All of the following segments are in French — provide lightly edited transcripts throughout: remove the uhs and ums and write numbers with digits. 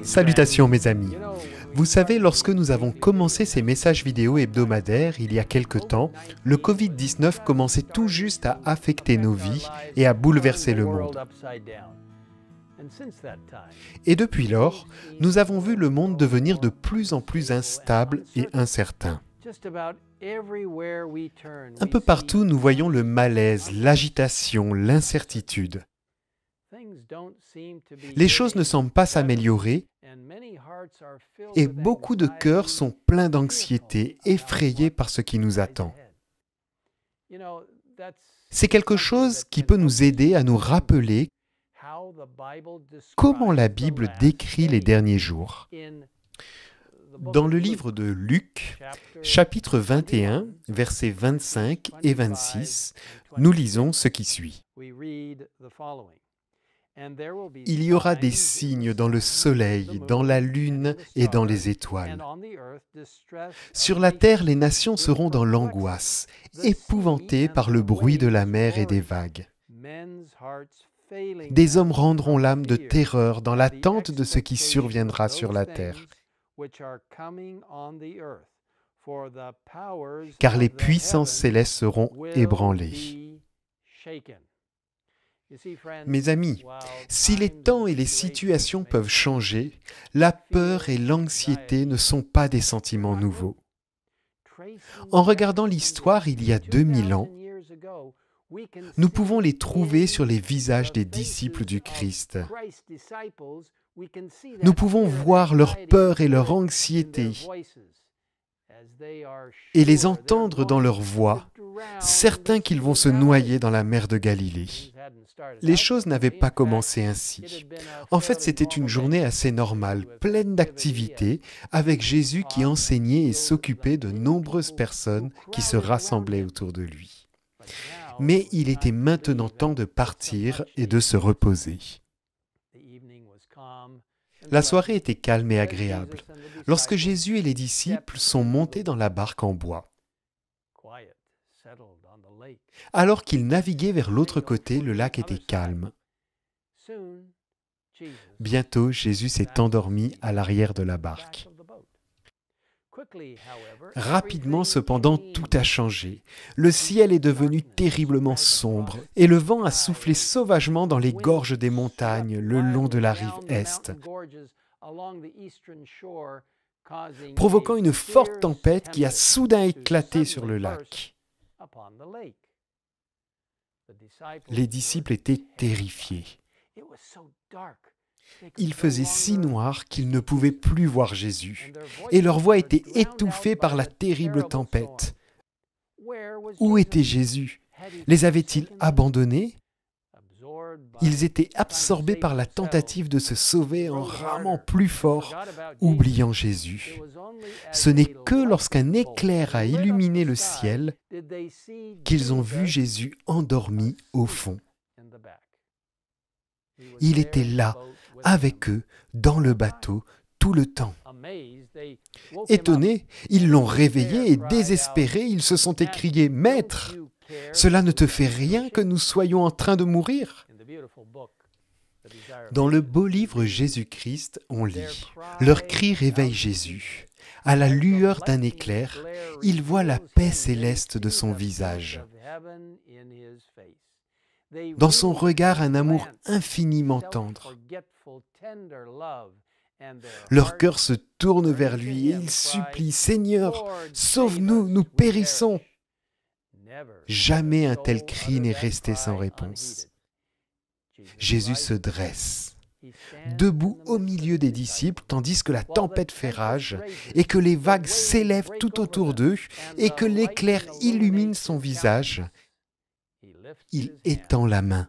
Salutations mes amis. Vous savez, lorsque nous avons commencé ces messages vidéo hebdomadaires il y a quelque temps, le Covid-19 commençait tout juste à affecter nos vies et à bouleverser le monde. Et depuis lors, nous avons vu le monde devenir de plus en plus instable et incertain. Un peu partout, nous voyons le malaise, l'agitation, l'incertitude. Les choses ne semblent pas s'améliorer et beaucoup de cœurs sont pleins d'anxiété, effrayés par ce qui nous attend. C'est quelque chose qui peut nous aider à nous rappeler comment la Bible décrit les derniers jours. Dans le livre de Luc, chapitre 21, versets 25 et 26, nous lisons ce qui suit. Il y aura des signes dans le soleil, dans la lune et dans les étoiles. Sur la terre, les nations seront dans l'angoisse, épouvantées par le bruit de la mer et des vagues. Des hommes rendront l'âme de terreur dans l'attente de ce qui surviendra sur la terre. Car les puissances célestes seront ébranlées. Mes amis, si les temps et les situations peuvent changer, la peur et l'anxiété ne sont pas des sentiments nouveaux. En regardant l'histoire il y a 2000 ans, nous pouvons les trouver sur les visages des disciples du Christ. Nous pouvons voir leur peur et leur anxiété et les entendre dans leur voix, certains qu'ils vont se noyer dans la mer de Galilée. Les choses n'avaient pas commencé ainsi. En fait, c'était une journée assez normale, pleine d'activités, avec Jésus qui enseignait et s'occupait de nombreuses personnes qui se rassemblaient autour de lui. Mais il était maintenant temps de partir et de se reposer. La soirée était calme et agréable, lorsque Jésus et les disciples sont montés dans la barque en bois. Alors qu'ils naviguaient vers l'autre côté, le lac était calme. Bientôt, Jésus s'est endormi à l'arrière de la barque. Rapidement, cependant, tout a changé. Le ciel est devenu terriblement sombre et le vent a soufflé sauvagement dans les gorges des montagnes le long de la rive est, provoquant une forte tempête qui a soudain éclaté sur le lac. Les disciples étaient terrifiés. Il faisait si noir qu'ils ne pouvaient plus voir Jésus, et leur voix était étouffée par la terrible tempête. Où était Jésus? Les avait-il abandonnés? Ils étaient absorbés par la tentative de se sauver en ramant plus fort, oubliant Jésus. Ce n'est que lorsqu'un éclair a illuminé le ciel qu'ils ont vu Jésus endormi au fond. Il était là, avec eux, dans le bateau, tout le temps. Étonnés, ils l'ont réveillé et désespérés, ils se sont écriés « Maître, cela ne te fait rien que nous soyons en train de mourir ?» Dans le beau livre Jésus-Christ, on lit « Leur cri réveille Jésus. À la lueur d'un éclair, il voit la paix céleste de son visage. Dans son regard, un amour infiniment tendre. Leur cœur se tourne vers lui et ils supplient « Seigneur, sauve-nous, nous périssons !» Jamais un tel cri n'est resté sans réponse. Jésus se dresse, debout au milieu des disciples, tandis que la tempête fait rage et que les vagues s'élèvent tout autour d'eux et que l'éclair illumine son visage. Il étend la main,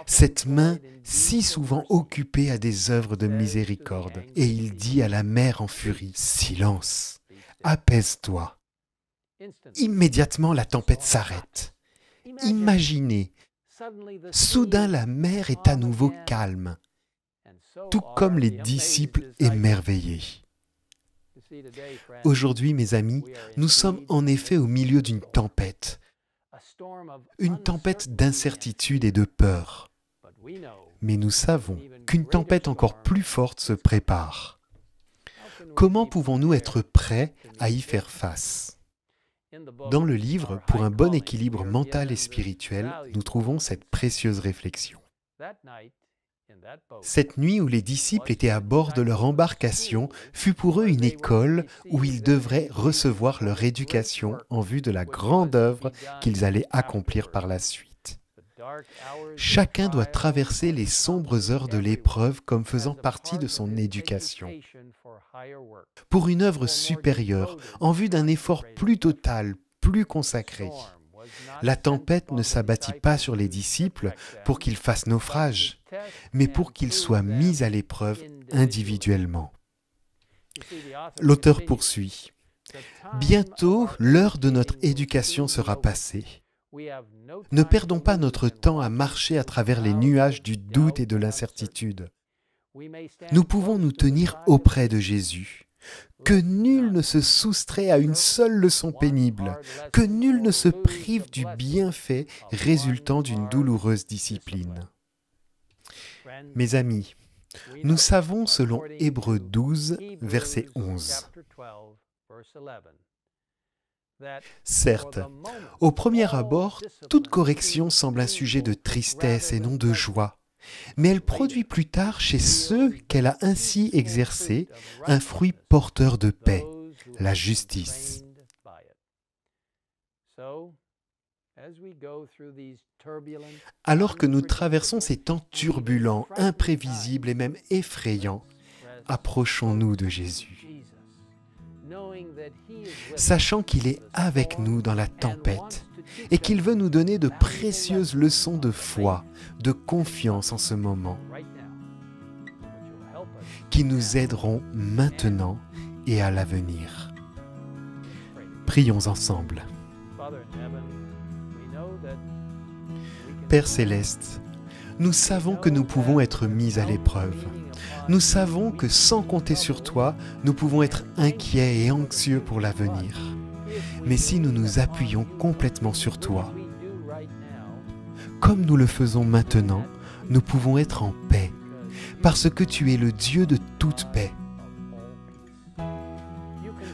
cette main si souvent occupée à des œuvres de miséricorde, et il dit à la mer en furie, « Silence, apaise-toi !» Immédiatement, la tempête s'arrête. Imaginez, soudain la mer est à nouveau calme, tout comme les disciples émerveillés. Aujourd'hui, mes amis, nous sommes en effet au milieu d'une tempête d'incertitude et de peur. Mais nous savons qu'une tempête encore plus forte se prépare. Comment pouvons-nous être prêts à y faire face? Dans le livre « Pour un bon équilibre mental et spirituel », nous trouvons cette précieuse réflexion. Cette nuit où les disciples étaient à bord de leur embarcation fut pour eux une école où ils devraient recevoir leur éducation en vue de la grande œuvre qu'ils allaient accomplir par la suite. Chacun doit traverser les sombres heures de l'épreuve comme faisant partie de son éducation. Pour une œuvre supérieure, en vue d'un effort plus total, plus consacré. La tempête ne s'abattit pas sur les disciples pour qu'ils fassent naufrage, mais pour qu'ils soient mis à l'épreuve individuellement. L'auteur poursuit. Bientôt, l'heure de notre éducation sera passée. Ne perdons pas notre temps à marcher à travers les nuages du doute et de l'incertitude. Nous pouvons nous tenir auprès de Jésus. Que nul ne se soustrait à une seule leçon pénible, que nul ne se prive du bienfait résultant d'une douloureuse discipline. Mes amis, nous savons selon Hébreux 12, verset 11. Certes, au premier abord, toute correction semble un sujet de tristesse et non de joie, mais elle produit plus tard chez ceux qu'elle a ainsi exercés un fruit porteur de paix, la justice. Alors que nous traversons ces temps turbulents, imprévisibles et même effrayants, approchons-nous de Jésus. Sachant qu'il est avec nous dans la tempête et qu'il veut nous donner de précieuses leçons de foi, de confiance en ce moment, qui nous aideront maintenant et à l'avenir. Prions ensemble. Père Céleste, nous savons que nous pouvons être mis à l'épreuve. Nous savons que sans compter sur toi, nous pouvons être inquiets et anxieux pour l'avenir. Mais si nous nous appuyons complètement sur toi, comme nous le faisons maintenant, nous pouvons être en paix, parce que tu es le Dieu de toute paix.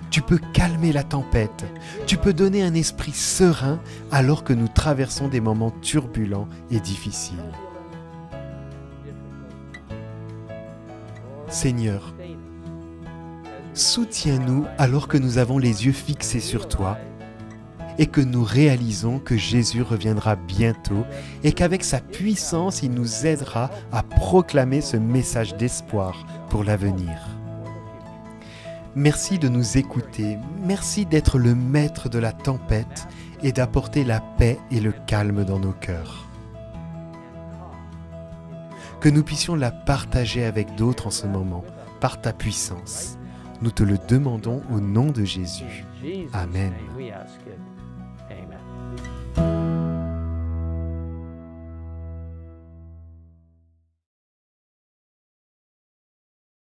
Tu peux calmer la tempête, tu peux donner un esprit serein alors que nous traversons des moments turbulents et difficiles. Seigneur, soutiens-nous alors que nous avons les yeux fixés sur toi et que nous réalisons que Jésus reviendra bientôt et qu'avec sa puissance, il nous aidera à proclamer ce message d'espoir pour l'avenir. Merci de nous écouter, merci d'être le maître de la tempête et d'apporter la paix et le calme dans nos cœurs. Que nous puissions la partager avec d'autres en ce moment, par ta puissance. Nous te le demandons au nom de Jésus. Amen.